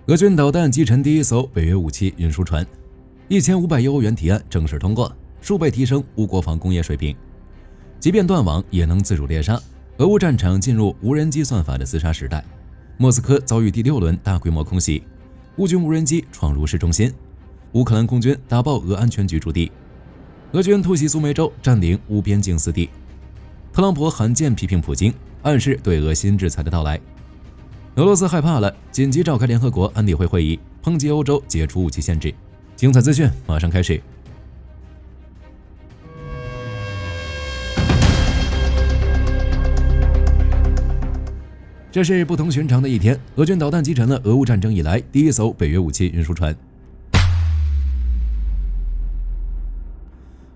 俄军导弹击沉第一艘北约武器运输船，1500亿欧元提案正式通过，数倍提升乌国防工业水平。即便断网也能自主猎杀，俄乌战场进入无人机算法的厮杀时代。莫斯科遭遇第6轮大规模空袭，乌军无人机闯入市中心，乌克兰空军打爆俄安全局驻地，俄军突袭苏梅州，占领乌边境4地。特朗普罕见批评普京，暗示对俄新制裁的到来。俄罗斯害怕了，紧急召开联合国安理会会议，抨击欧洲解除武器限制。精彩资讯马上开始。这是不同寻常的一天，俄军导弹击沉了俄乌战争以来第一艘北约武器运输船。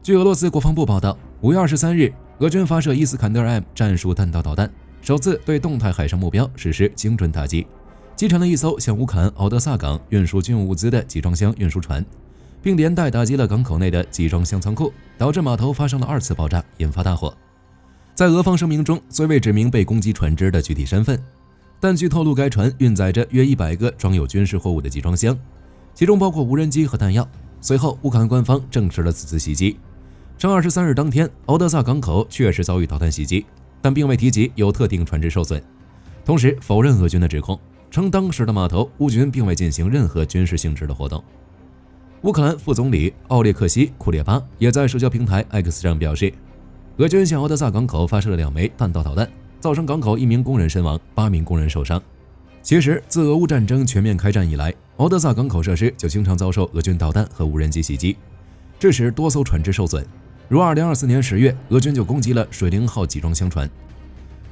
据俄罗斯国防部报道，5月23日，俄军发射伊斯坎德尔 M 战术弹道导弹，首次对动态海上目标实施精准打击，击沉了一艘向乌克兰敖德萨港运输军用物资的集装箱运输船，并连带打击了港口内的集装箱仓库，导致码头发生了2次爆炸，引发大火。在俄方声明中，虽未指明被攻击船只的具体身份，但据透露，该船运载着约100个装有军事货物的集装箱，其中包括无人机和弹药。随后，乌克兰官方证实了此次袭击。上23日当天，敖德萨港口确实遭遇导弹袭击，但并未提及有特定船只受损，同时否认俄军的指控，称当时的码头乌军并未进行任何军事性质的活动。乌克兰副总理奥列克西·库列巴也在社交平台 X 上表示，俄军向敖德萨港口发射了2枚弹道导弹，造成港口1名工人身亡，8名工人受伤。其实，自俄乌战争全面开战以来，敖德萨港口设施就经常遭受俄军导弹和无人机袭击，致使多艘船只受损。如2024年10月，俄军就攻击了水灵号集装箱船，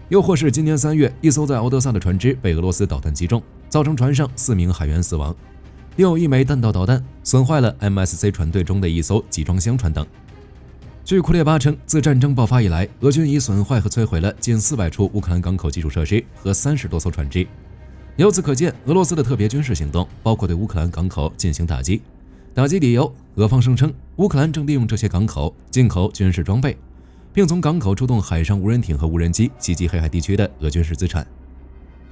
又或是今年3月，一艘在敖德萨的船只被俄罗斯导弹击中，造成船上4名海员死亡，另有1枚弹道导弹损坏了 MSC 船队中的一艘集装箱船等。据库列巴称，自战争爆发以来，俄军已损坏和摧毁了近400处乌克兰港口基础设施和30多艘船只。由此可见，俄罗斯的特别军事行动包括对乌克兰港口进行打击。打击理由，俄方声称乌克兰正利用这些港口进口军事装备，并从港口出动海上无人艇和无人机袭击黑海地区的俄军事资产。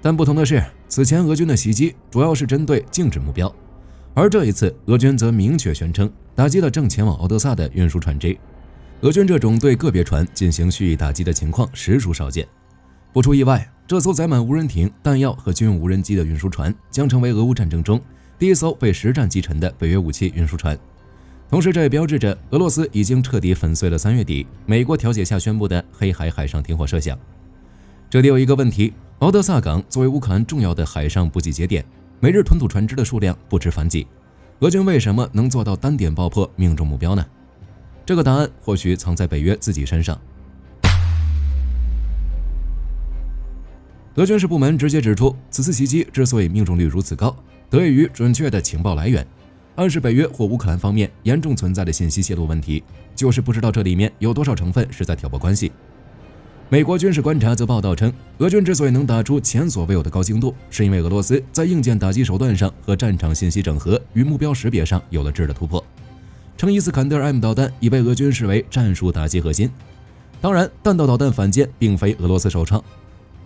但不同的是，此前俄军的袭击主要是针对静止目标，而这一次俄军则明确宣称打击了正前往敖德萨的运输船只。俄军这种对个别船进行蓄意打击的情况实属少见。不出意外，这艘载满无人艇、弹药和军用无人机的运输船将成为俄乌战争中第一艘被实战击沉的北约武器运输船。同时，这也标志着俄罗斯已经彻底粉碎了3月底美国调解下宣布的黑海海上停火设想。这里有一个问题，敖德萨港作为乌克兰重要的海上补给节点，每日吞吐船只的数量不知凡几，俄军为什么能做到单点爆破命中目标呢？这个答案或许藏在北约自己身上。俄军事部门直接指出，此次袭击之所以命中率如此高，得益于准确的情报来源，暗示北约或乌克兰方面严重存在的信息泄露问题，就是不知道这里面有多少成分是在挑拨关系。美国军事观察则报道称，俄军之所以能打出前所未有的高精度，是因为俄罗斯在硬件打击手段上和战场信息整合与目标识别上有了质的突破。称伊斯坎德尔 M 导弹已被俄军视为战术打击核心。当然，弹道导弹反舰并非俄罗斯首创。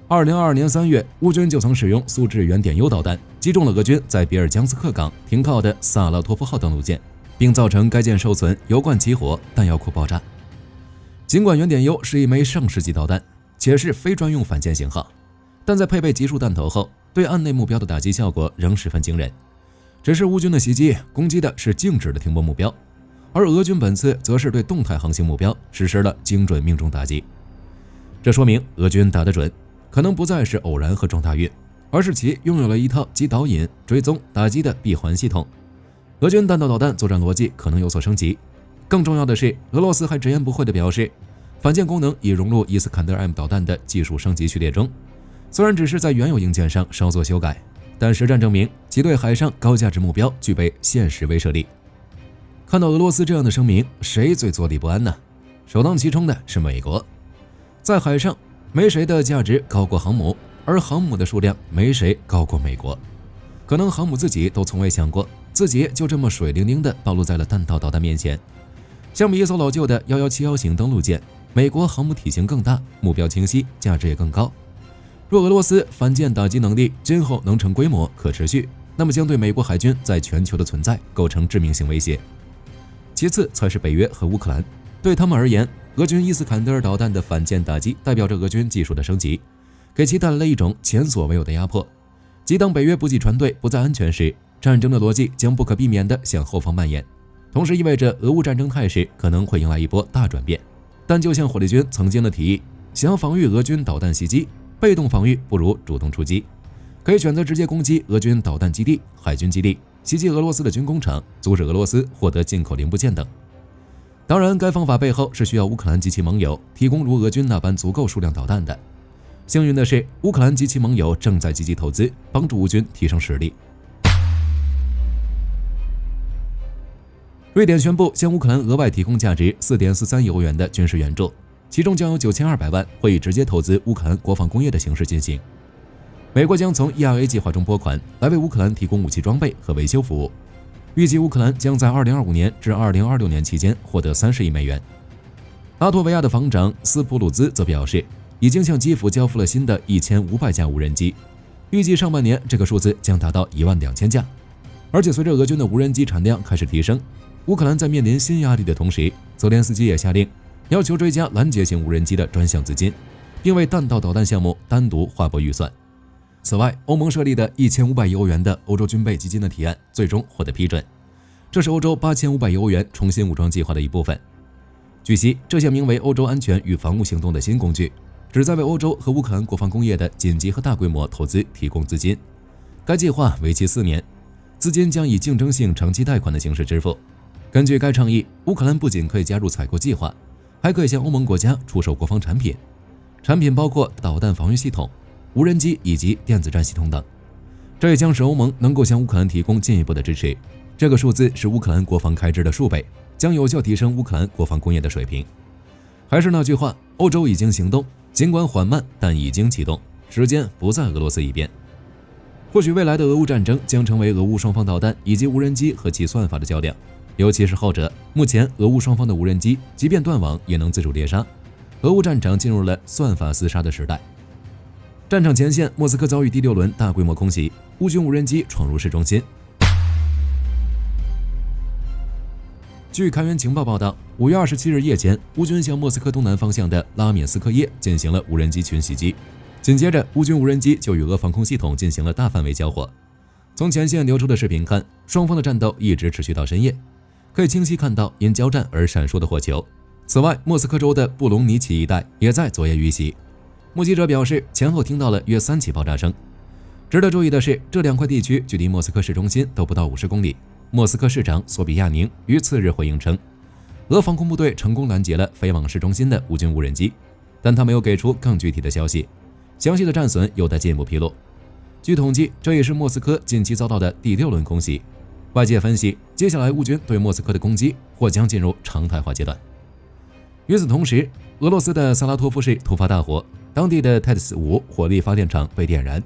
2022年3月，乌军就曾使用苏制原点 U 导弹击中了俄军在比尔江斯克港停靠的萨拉托夫号登陆舰，并造成该舰受损，油罐起火，弹药库爆炸。尽管原点 U 是一枚上世纪导弹，且是非专用反舰型号，但在配备集束弹头后，对岸内目标的打击效果仍十分惊人。只是乌军的袭击攻击的是静止的停泊目标，而俄军本次则是对动态航行目标实施了精准命中打击。这说明俄军打得准，可能不再是偶然和撞大运，而是其拥有了一套集导引、追踪、打击的闭环系统。俄军弹道导弹作战逻辑可能有所升级。更重要的是，俄罗斯还直言不讳地表示，反舰功能已融入伊斯坎德尔 M 导弹的技术升级序列中，虽然只是在原有硬件上稍作修改，但实战证明其对海上高价值目标具备现实威慑力。看到俄罗斯这样的声明，谁最坐立不安呢？首当其冲的是美国。在海上，没谁的价值高过航母，而航母的数量没谁高过美国。可能航母自己都从未想过，自己就这么水灵灵地暴露在了弹道导弹面前。相比一艘老旧的1171型登陆舰，美国航母体型更大，目标清晰，价值也更高。若俄罗斯反舰打击能力今后能成规模可持续，那么将对美国海军在全球的存在构成致命性威胁。其次才是北约和乌克兰，对他们而言，俄军伊斯坎德尔导弹的反舰打击代表着俄军技术的升级，给其带来了一种前所未有的压迫。即当北约补给船队不再安全时，战争的逻辑将不可避免地向后方蔓延，同时意味着俄乌战争态势可能会迎来一波大转变。但就像火力军曾经的提议，想要防御俄军导弹袭击，被动防御不如主动出击，可以选择直接攻击俄军导弹基地、海军基地，袭击俄罗斯的军工厂，阻止俄罗斯获得进口零部件等。当然，该方法背后是需要乌克兰及其盟友提供如俄军那般足够数量导弹的。幸运的是，乌克兰及其盟友正在积极投资，帮助乌军提升实力。瑞典宣布向乌克兰额外提供价值 4.43 亿欧元的军事援助，其中将有9200万会以直接投资乌克兰国防工业的形式进行。美国将从 ERA 计划中拨款来为乌克兰提供武器装备和维修服务，预计乌克兰将在2025年至2026年期间获得30亿美元。拉脱维亚的防长斯普鲁兹则表示，已经向基辅交付了新的1500架无人机，预计上半年这个数字将达到12000架。而且随着俄军的无人机产量开始提升，乌克兰在面临新压力的同时，泽连斯基也下令要求追加拦截型无人机的专项资金，并为弹道导弹项目单独划拨预算。此外，欧盟设立的1500亿欧元的欧洲军备基金的提案最终获得批准，这是欧洲8500亿欧元重新武装计划的一部分。据悉，这项名为欧洲安全与防务行动的新工具，旨在为欧洲和乌克兰国防工业的紧急和大规模投资提供资金。该计划为期4年，资金将以竞争性长期贷款的形式支付。根据该倡议，乌克兰不仅可以加入采购计划，还可以向欧盟国家出售国防产品，产品包括导弹防御系统、无人机以及电子战系统等。这也将使欧盟能够向乌克兰提供进一步的支持。这个数字是乌克兰国防开支的数倍，将有效提升乌克兰国防工业的水平。还是那句话，欧洲已经行动，尽管缓慢，但已经启动，时间不在俄罗斯一边。或许未来的俄乌战争将成为俄乌双方导弹以及无人机和其算法的较量，尤其是后者。目前俄乌双方的无人机即便断网也能自主猎杀，俄乌战场进入了算法厮杀的时代。战场前线，莫斯科遭遇第6轮大规模空袭，乌军无人机闯入市中心。据开源情报报道，5月27日夜间，乌军向莫斯科东南方向的拉缅斯克耶进行了无人机群袭击，紧接着乌军无人机就与俄防空系统进行了大范围交火。从前线流出的视频看，双方的战斗一直持续到深夜，可以清晰看到因交战而闪烁的火球。此外，莫斯科州的布隆尼奇一带也在昨夜遇袭，目击者表示前后听到了约3起爆炸声。值得注意的是，这2块地区距离莫斯科市中心都不到50公里。莫斯科市长索比亚宁于次日回应称，俄防空部队成功拦截了飞往市中心的乌军无人机，但他没有给出更具体的消息，详细的战损有待进一步披露。据统计，这也是莫斯科近期遭到的第6轮空袭。外界分析，接下来乌军对莫斯科的攻击或将进入常态化阶段。与此同时，俄罗斯的萨拉托夫市突发大火，当地的泰斯5火力发电厂被点燃。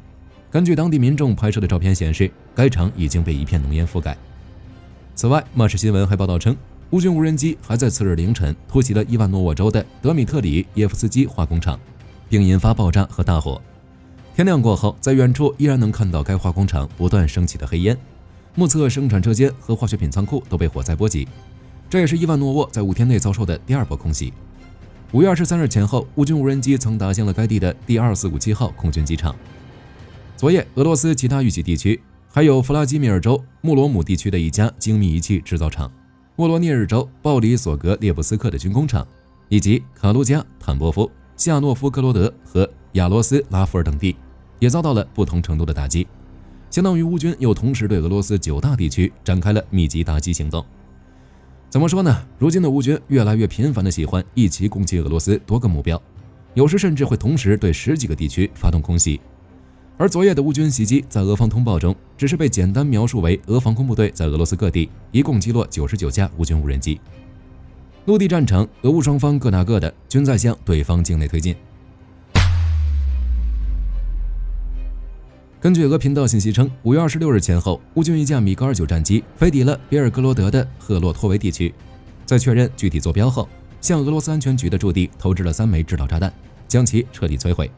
根据当地民众拍摄的照片显示，该厂已经被一片浓烟覆盖。此外，马氏新闻还报道称，乌军无人机还在次日凌晨突袭了伊万诺沃州的德米特里耶夫斯基化工厂，并引发爆炸和大火。天亮过后，在远处依然能看到该化工厂不断升起的黑烟，目测生产车间和化学品仓库都被火灾波及。这也是伊万诺沃在5天内遭受的第2波空袭。5月23日前后，乌军无人机曾打向了该地的第2457号空军机场。昨夜，俄罗斯其他遇袭地区还有弗拉基米尔州穆罗姆地区的一家精密仪器制造厂，沃罗涅日州鲍里索格列布斯克的军工厂，以及卡卢加、坦波夫、夏诺夫哥罗德和亚罗斯拉夫尔等地，也遭到了不同程度的打击。相当于乌军又同时对俄罗斯9大地区展开了密集打击行动。怎么说呢？如今的乌军越来越频繁地喜欢一起攻击俄罗斯多个目标，有时甚至会同时对10几个地区发动空袭。而昨夜的乌军袭击在俄方通报中只是被简单描述为俄防空部队在俄罗斯各地一共击落99架乌军无人机。陆地战场，俄乌双方各打各的，均在向对方境内推进。根据俄频道信息称，5月26日前后，乌军一架米格29战机飞抵了别尔哥罗德的赫洛托维地区，在确认具体坐标后，向俄罗斯安全局的驻地投掷了3枚制导炸弹，将其彻底摧毁。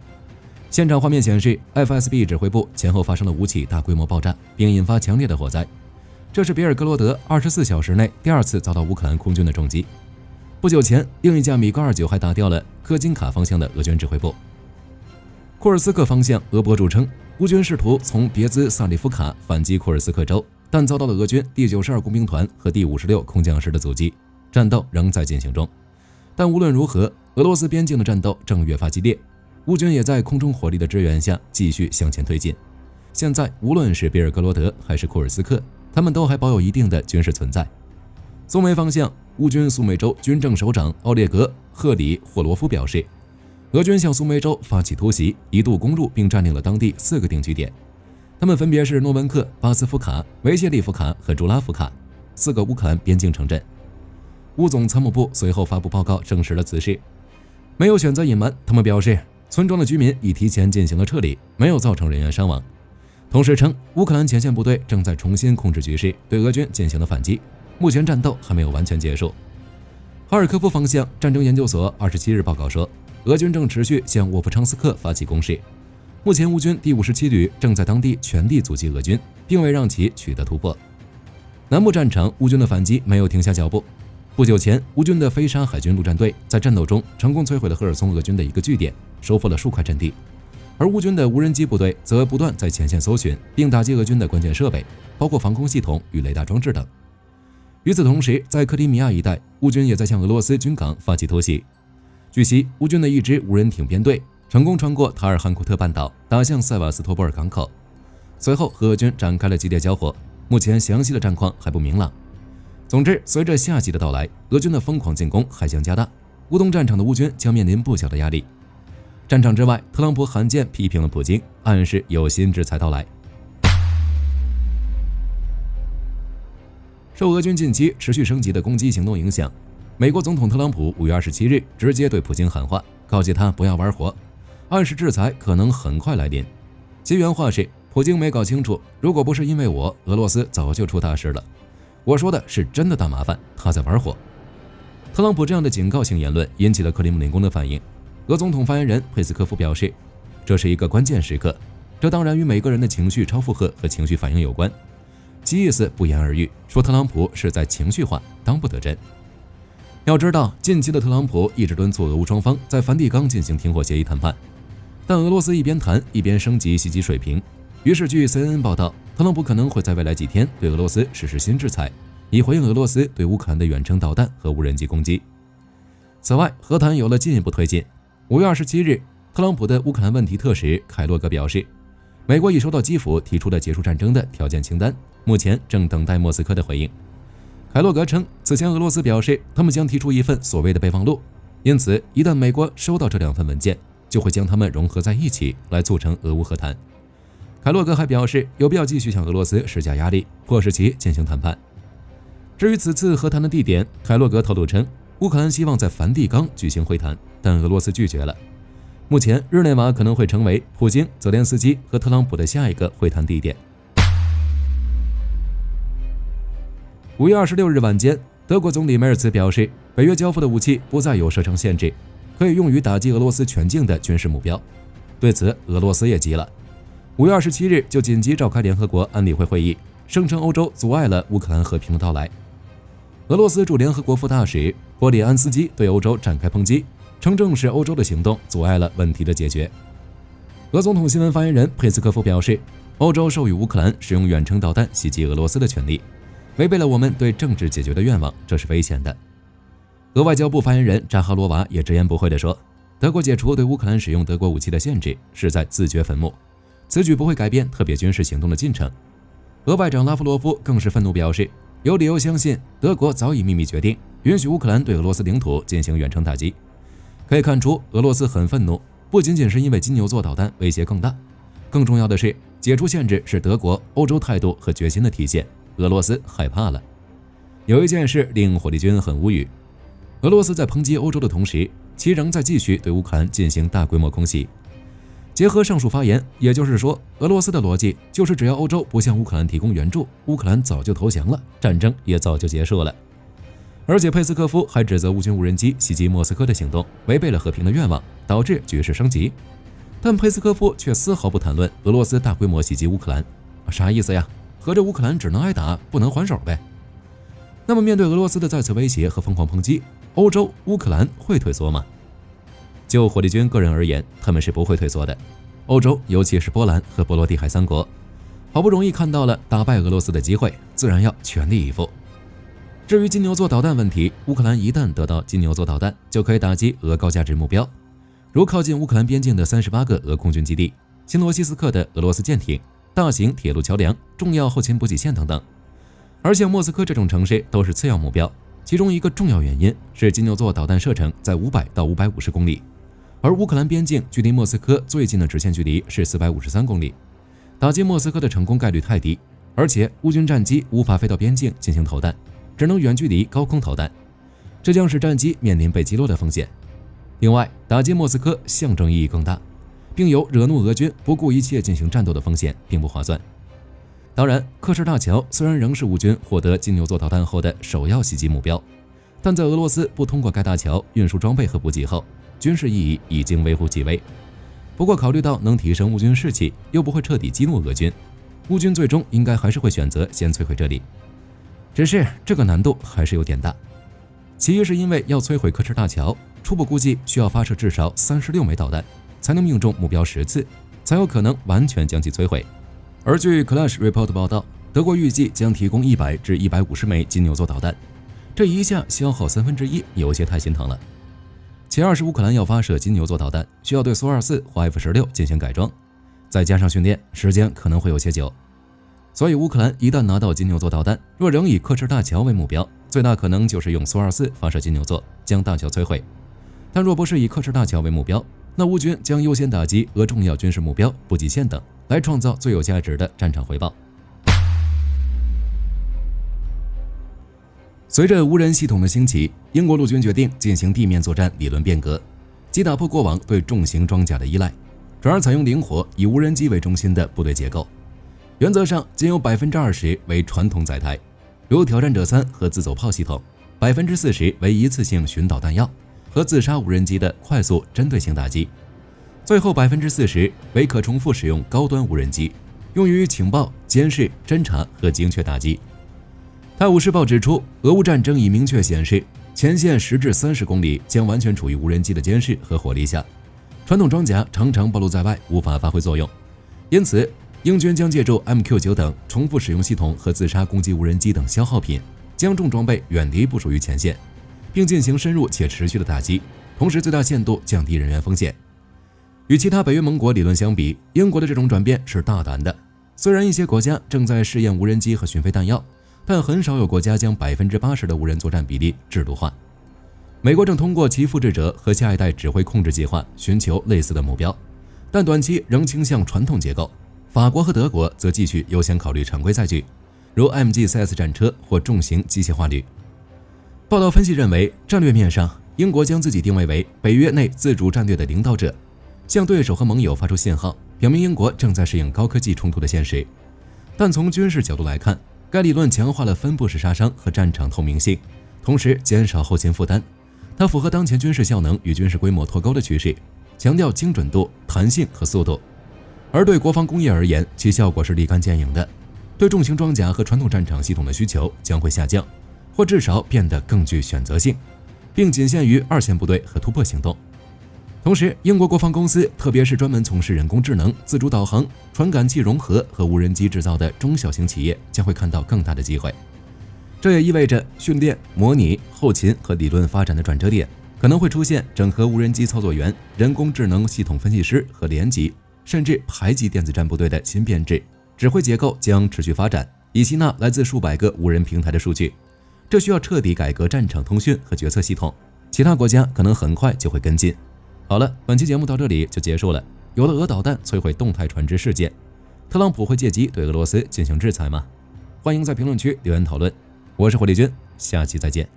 现场画面显示 ，FSB 指挥部前后发生了5起大规模爆炸，并引发强烈的火灾。这是比尔格罗德24小时内第2次遭到乌克兰空军的重击。不久前，另一架米格29还打掉了科金卡方向的俄军指挥部。库尔斯克方向，俄博主称，乌军试图从别兹萨利夫卡反击库尔斯克州，但遭到了俄军第92工兵团和第56空降师的阻击，战斗仍在进行中。但无论如何，俄罗斯边境的战斗正越发激烈，乌军也在空中火力的支援下继续向前推进。现在，无论是比尔格罗德还是库尔斯克，他们都还保有一定的军事存在。苏梅方向，乌军苏梅州军政首长奥列格·赫里霍罗夫表示，俄军向苏梅州发起突袭，一度攻入并占领了当地4个定居点，他们分别是诺文克、巴斯夫卡、维谢利夫卡和朱拉夫卡4个乌克兰边境城镇。乌总参谋部随后发布报告证实了此事，没有选择隐瞒。他们表示，村庄的居民已提前进行了撤离，没有造成人员伤亡。同时称，乌克兰前线部队正在重新控制局势，对俄军进行了反击。目前战斗还没有完全结束。哈尔科夫方向，战争研究所27日报告说，俄军正持续向沃夫昌斯克发起攻势。目前乌军第57旅正在当地全力阻击俄军，并未让其取得突破。南部战场，乌军的反击没有停下脚步。不久前，乌军的飞沙海军陆战队在战斗中成功摧毁了赫尔松俄军的一个据点，收复了数块阵地。而乌军的无人机部队则不断在前线搜寻，并打击俄军的关键设备，包括防空系统与雷达装置等。与此同时，在克里米亚一带，乌军也在向俄罗斯军港发起突袭。据悉，乌军的一支无人艇编队成功穿过塔尔汉库特半岛，打向塞瓦斯托波尔港口，随后和俄军展开了激烈交火。目前详细的战况还不明朗。总之，随着夏季的到来，俄军的疯狂进攻还将加大，乌东战场的乌军将面临不小的压力。战场之外，特朗普罕见批评了普京，暗示有新制裁到来。受俄军近期持续升级的攻击行动影响，美国总统特朗普5月27日直接对普京喊话，告诫他不要玩火，暗示制裁可能很快来临。其原话是：普京没搞清楚，如果不是因为我，俄罗斯早就出大事了。我说的是真的大麻烦，他在玩火。特朗普这样的警告性言论引起了克里姆林宫的反应。俄总统发言人佩斯科夫表示，这是一个关键时刻，这当然与每个人的情绪超负荷和情绪反应有关。其意思不言而喻，说特朗普是在情绪化，当不得真。要知道，近期的特朗普一直敦促俄乌双方在梵蒂冈进行停火协议谈判，但俄罗斯一边谈一边升级袭击水平。于是，据 CNN 报道，特朗普可能会在未来几天对俄罗斯实施新制裁，以回应俄罗斯对乌克兰的远程导弹和无人机攻击。此外，和谈有了进一步推进。5月27日，特朗普的乌克兰问题特使凯洛格表示，美国已收到基辅提出的结束战争的条件清单，目前正等待莫斯科的回应。凯洛格称，此前俄罗斯表示他们将提出一份所谓的备忘录，因此一旦美国收到这2份文件，就会将它们融合在一起，来促成俄乌和谈。凯洛格还表示，有必要继续向俄罗斯施加压力，迫使其进行谈判。至于此次和谈的地点，凯洛格透露称，乌克兰希望在梵蒂冈举行会谈，但俄罗斯拒绝了。目前，日内瓦可能会成为普京、泽连斯基和特朗普的下一个会谈地点。5月26日晚间，德国总理梅尔茨表示，北约交付的武器不再有射程限制，可以用于打击俄罗斯全境的军事目标。对此，俄罗斯也急了。5月27日就紧急召开联合国安理会会议，声称欧洲阻碍了乌克兰和平的到来。俄罗斯驻联合国副大使波利安斯基对欧洲展开抨击，称正是欧洲的行动阻碍了问题的解决。俄总统新闻发言人佩斯科夫表示，欧洲授予乌克兰使用远程导弹袭击俄罗斯的权利，违背了我们对政治解决的愿望，这是危险的。俄外交部发言人扎哈罗娃也直言不讳地说，德国解除对乌克兰使用德国武器的限制是在自掘坟墓，此举不会改变特别军事行动的进程。俄外长拉夫罗夫更是愤怒表示，有理由相信德国早已秘密决定允许乌克兰对俄罗斯领土进行远程打击。可以看出，俄罗斯很愤怒，不仅仅是因为金牛座导弹威胁更大，更重要的是解除限制是德国、欧洲态度和决心的体现。俄罗斯害怕了。有一件事令火力军很无语，俄罗斯在抨击欧洲的同时，其仍在继续对乌克兰进行大规模空袭。结合上述发言，也就是说，俄罗斯的逻辑就是只要欧洲不向乌克兰提供援助，乌克兰早就投降了，战争也早就结束了。而且佩斯科夫还指责乌军无人机袭击莫斯科的行动违背了和平的愿望，导致局势升级。但佩斯科夫却丝毫不谈论俄罗斯大规模袭击乌克兰。啥意思呀？合着乌克兰只能挨打，不能还手呗？那么面对俄罗斯的再次威胁和疯狂抨击，欧洲、乌克兰会退缩吗？就火力军个人而言，他们是不会退缩的。欧洲，尤其是波兰和波罗的海三国，好不容易看到了打败俄罗斯的机会，自然要全力以赴。至于金牛座导弹问题，乌克兰一旦得到金牛座导弹，就可以打击俄高价值目标，如靠近乌克兰边境的38个俄空军基地、新罗西斯克的俄罗斯舰艇、大型铁路桥梁、重要后勤补给线等等。而像莫斯科这种城市都是次要目标，其中一个重要原因是金牛座导弹射程在500到550公里，而乌克兰边境距离莫斯科最近的直线距离是453公里，打击莫斯科的成功概率太低，而且乌军战机无法飞到边境进行投弹，只能远距离高空投弹，这将使战机面临被击落的风险。另外，打击莫斯科象征意义更大，并有惹怒俄军不顾一切进行战斗的风险，并不划算。当然，克什大桥虽然仍是乌军获得金牛座导弹后的首要袭击目标，但在俄罗斯不通过该大桥运输装备和补给后，军事意义已经微乎其微。不过考虑到能提升乌军士气，又不会彻底激怒俄军，乌军最终应该还是会选择先摧毁这里。只是这个难度还是有点大。其一是因为要摧毁克什大桥，初步估计需要发射至少36枚导弹，才能命中目标10次，才有可能完全将其摧毁。而据 Clash Report 报道，德国预计将提供100至150枚金牛座导弹，这一下消耗1/3，有些太心疼了。其二是乌克兰要发射金牛座导弹，需要对苏24或 F-16进行改装，再加上训练，时间可能会有些久。所以乌克兰一旦拿到金牛座导弹，若仍以克什大桥为目标，最大可能就是用苏24发射金牛座，将大桥摧毁。但若不是以克什大桥为目标，那乌军将优先打击俄重要军事目标、补给线等，来创造最有价值的战场回报。随着无人系统的兴起，英国陆军决定进行地面作战理论变革，即打破过往对重型装甲的依赖，转而采用灵活以无人机为中心的部队结构。原则上仅有 20% 为传统载台，如挑战者3和自走炮系统， 40% 为一次性巡导弹药和自杀无人机的快速针对性打击，最后 40% 为可重复使用高端无人机，用于情报、监视、侦察和精确打击。泰晤士报指出，俄乌战争已明确显示，前线10至30公里将完全处于无人机的监视和火力下，传统装甲常常暴露在外，无法发挥作用。因此，英军将借助 MQ9 等重复使用系统和自杀攻击无人机等消耗品，将重装备远离部署于前线，并进行深入且持续的打击，同时最大限度降低人员风险。与其他北约盟国理论相比，英国的这种转变是大胆的。虽然一些国家正在试验无人机和巡飞弹药，但很少有国家将 80% 的无人作战比例制度化。美国正通过其复制者和下一代指挥控制计划寻求类似的目标，但短期仍倾向传统结构。法国和德国则继续优先考虑常规载具，如 MG-CS 战车或重型机械化旅。报道分析认为，战略面上，英国将自己定位为北约内自主战略的领导者，向对手和盟友发出信号，表明英国正在适应高科技冲突的现实。但从军事角度来看，该理论强化了分布式杀伤和战场透明性，同时减少后勤负担。它符合当前军事效能与军事规模脱钩的趋势，强调精准度、弹性和速度。而对国防工业而言，其效果是立竿见影的，对重型装甲和传统战场系统的需求将会下降，或至少变得更具选择性，并仅限于二线部队和突破行动。同时，英国国防公司，特别是专门从事人工智能、自主导航、传感器融合和无人机制造的中小型企业将会看到更大的机会。这也意味着训练、模拟、后勤和理论发展的转折点可能会出现整合无人机操作员、人工智能系统分析师和连级甚至排级电子战部队的新编制，指挥结构将持续发展，以吸纳来自数百个无人平台的数据。这需要彻底改革战场通讯和决策系统，其他国家可能很快就会跟进。好了，本期节目到这里就结束了。有了俄导弹摧毁动态船只事件，特朗普会借机对俄罗斯进行制裁吗？欢迎在评论区留言讨论。我是火力军，下期再见。